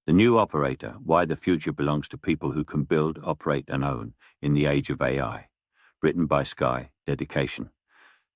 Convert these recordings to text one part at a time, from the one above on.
The New Operator, Why the Future Belongs to People Who Can Build, Operate and Own in the Age of AI. Written by Sky. Dedication.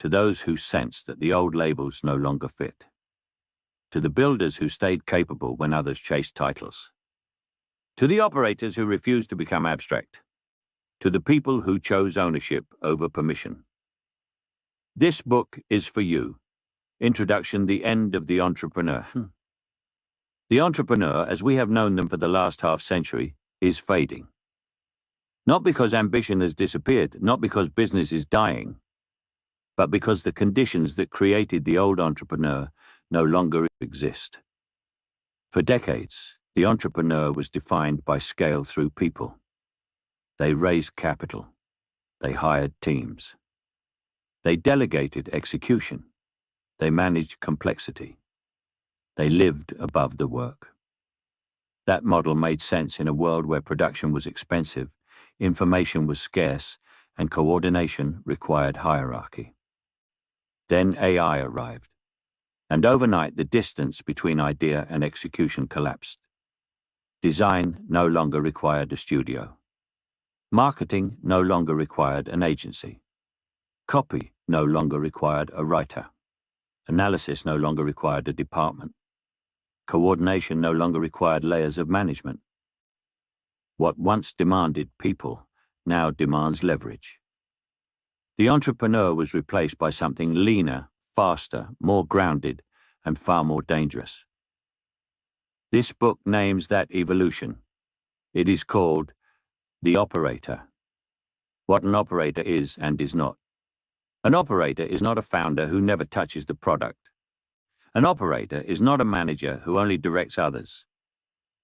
To those who sense that the old labels no longer fit. To the builders who stayed capable when others chased titles. To the operators who refused to become abstract. To the people who chose ownership over permission. This book is for you. Introduction: The End of the Entrepreneur. The entrepreneur, as we have known them for the last half-century, is fading. Not because ambition has disappeared, not because business is dying, but because the conditions that created the old entrepreneur no longer exist. For decades, the entrepreneur was defined by scale through people. They raised capital. They hired teams. They delegated execution. They managed complexity. They lived above the work. That model made sense in a world where production was expensive, information was scarce, and coordination required hierarchy. Then AI arrived, and overnight the distance between idea and execution collapsed. Design no longer required a studio. Marketing no longer required an agency. Copy no longer required a writer. Analysis no longer required a department. Coordination no longer required layers of management. What once demanded people now demands leverage. The entrepreneur was replaced by something leaner, faster, more grounded, and far more dangerous. This book names that evolution. It is called The Operator. What an operator is and is not. An operator is not a founder who never touches the product. An operator is not a manager who only directs others.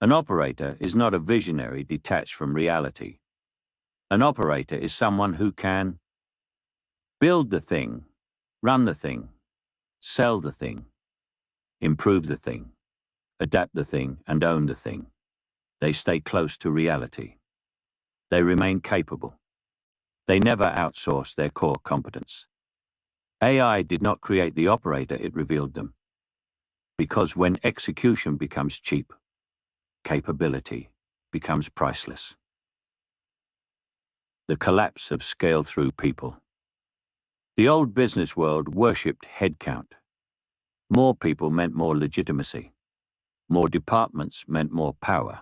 An operator is not a visionary detached from reality. An operator is someone who can build the thing, run the thing, sell the thing, improve the thing, adapt the thing, and own the thing. They stay close to reality. They remain capable. They never outsource their core competence. AI did not create the operator, it revealed them. Because when execution becomes cheap, capability becomes priceless. The collapse of scale through people. The old business world worshipped headcount. More people meant more legitimacy. More departments meant more power.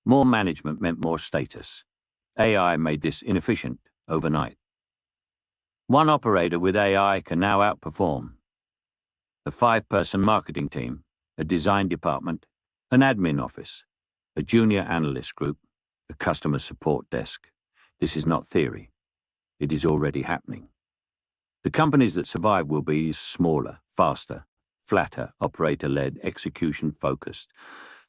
More management meant more status. AI made this inefficient overnight. One operator with AI can now outperform a 5-person marketing team, a design department, an admin office, a junior analyst group, a customer support desk. This is not theory. It is already happening. The companies that survive will be smaller, faster, flatter, operator-led, execution-focused.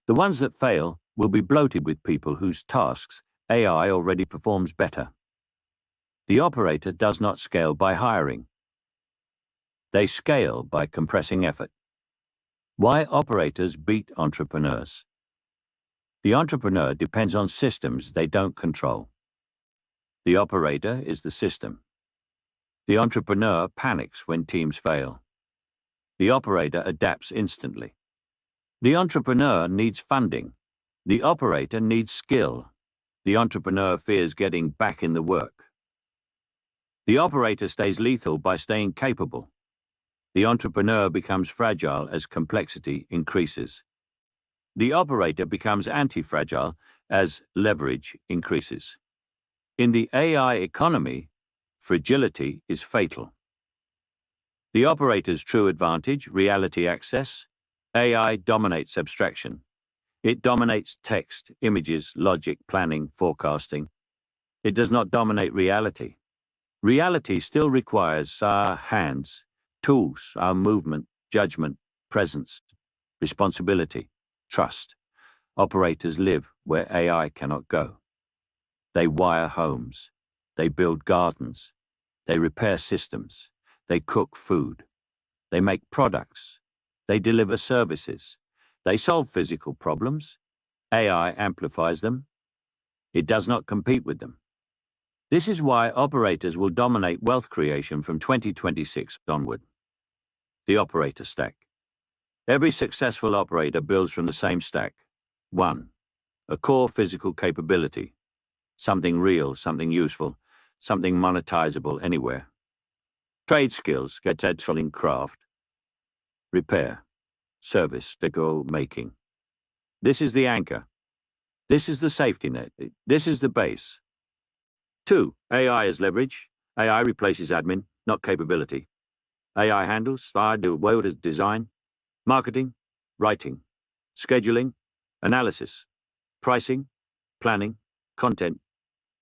The ones that fail will be bloated with people whose tasks AI already performs better. The operator does not scale by hiring. They scale by compressing effort. Why operators beat entrepreneurs. The entrepreneur depends on systems they don't control. The operator is the system. The entrepreneur panics when teams fail. The operator adapts instantly. The entrepreneur needs funding. The operator needs skill. The entrepreneur fears getting back in the work. The operator stays lethal by staying capable. The entrepreneur becomes fragile as complexity increases. The operator becomes anti-fragile as leverage increases. In the AI economy, fragility is fatal. The operator's true advantage, reality access. AI dominates abstraction. It dominates text, images, logic, planning, forecasting. It does not dominate reality. Reality still requires our hands, tools, our movement, judgment, presence, responsibility, trust. Operators live where AI cannot go. They wire homes. They build gardens. They repair systems. They cook food. They make products. They deliver services. They solve physical problems. AI amplifies them. It does not compete with them. This is why operators will dominate wealth creation from 2026 onward. The operator stack. Every successful operator builds from the same stack. 1. A core physical capability. Something real, something useful, something monetizable anywhere. Trade skills, selling craft. Repair, service, decor, making. This is the anchor. This is the safety net. This is the base. 2. AI as leverage. AI replaces admin, not capability. AI handles, slide, design, marketing, writing, scheduling, analysis, pricing, planning, content,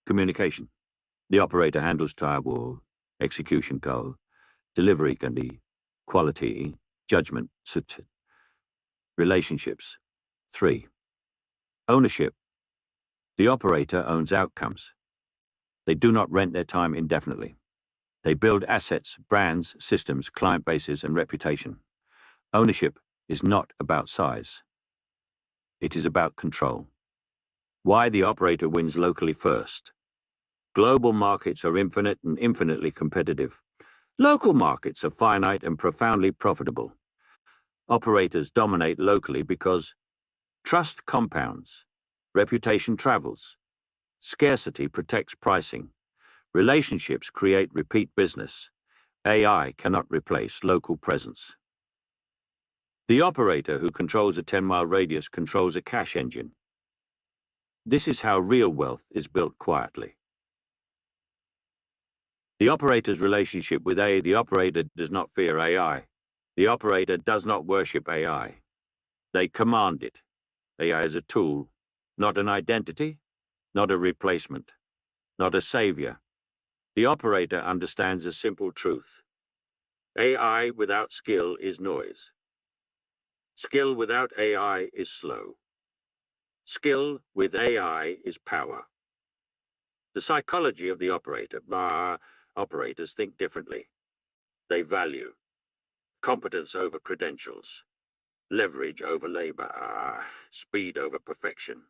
communication. The operator handles firewall, execution goal, delivery can be quality, judgment, relationships. 3. Ownership. The operator owns outcomes. They do not rent their time indefinitely. They build assets, brands, systems, client bases, and reputation. Ownership is not about size. It is about control. Why the operator wins locally first. Global markets are infinite and infinitely competitive. Local markets are finite and profoundly profitable. Operators dominate locally because trust compounds, reputation travels, scarcity protects pricing, relationships create repeat business. AI cannot replace local presence. The operator who controls a 10-mile radius controls a cash engine. This is how real wealth is built quietly. The operator's relationship with AI. The operator does not fear AI. The operator does not worship AI. They command it. AI is a tool, not an identity, not a replacement, not a savior. The operator understands a simple truth. AI without skill is noise. Skill without AI is slow. Skill with AI is power. The psychology of the operator. Operators think differently. They value competence over credentials, leverage over labor, speed over perfection,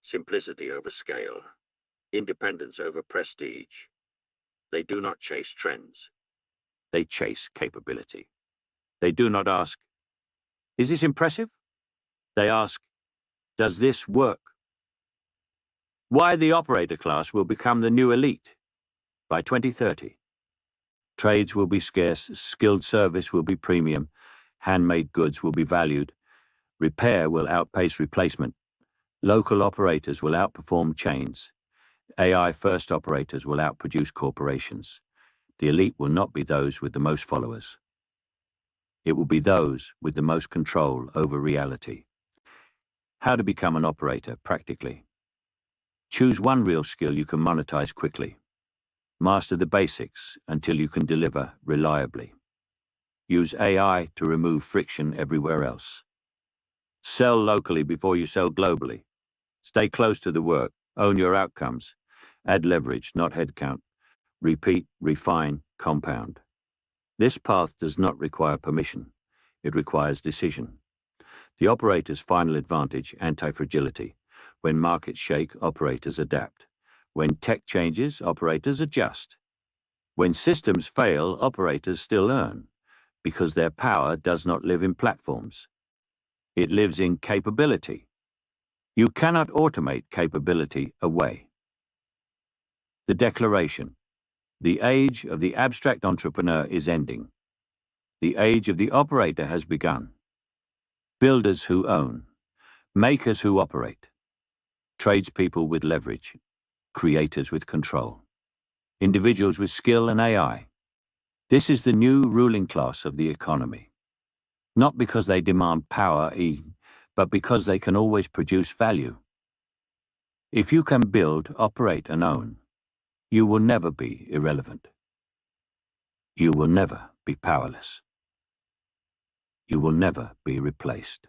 simplicity over scale, independence over prestige. They do not chase trends. They chase capability. They do not ask, is this impressive? They ask, does this work? Why the operator class will become the new elite by 2030. Trades will be scarce, skilled service will be premium, handmade goods will be valued, repair will outpace replacement, local operators will outperform chains, AI-first operators will outproduce corporations. The elite will not be those with the most followers. It will be those with the most control over reality. How to become an operator practically. Choose one real skill you can monetize quickly. Master the basics until you can deliver reliably. Use AI to remove friction everywhere else. Sell locally before you sell globally. Stay close to the work. Own your outcomes. Add leverage, not headcount. Repeat, refine, compound. This path does not require permission. It requires decision. The operator's final advantage, anti-fragility. When markets shake, operators adapt. When tech changes, operators adjust. When systems fail, operators still earn, because their power does not live in platforms. It lives in capability. You cannot automate capability away. The declaration. The age of the abstract entrepreneur is ending. The age of the operator has begun. Builders who own. Makers who operate. Tradespeople with leverage. Creators with control. Individuals with skill and AI. This is the new ruling class of the economy. Not because they demand power, but because they can always produce value. If you can build, operate, and own, you will never be irrelevant. You will never be powerless. You will never be replaced.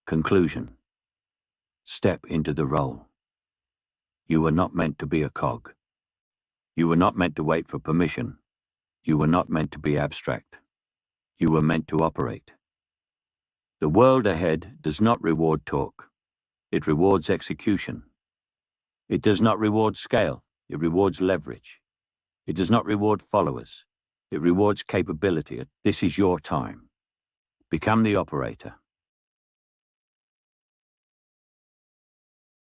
Conclusion. Step into the role. You were not meant to be a cog. You were not meant to wait for permission. You were not meant to be abstract. You were meant to operate. The world ahead does not reward talk. It rewards execution. It does not reward scale. It rewards leverage. It does not reward followers. It rewards capability. This is your time. Become the operator.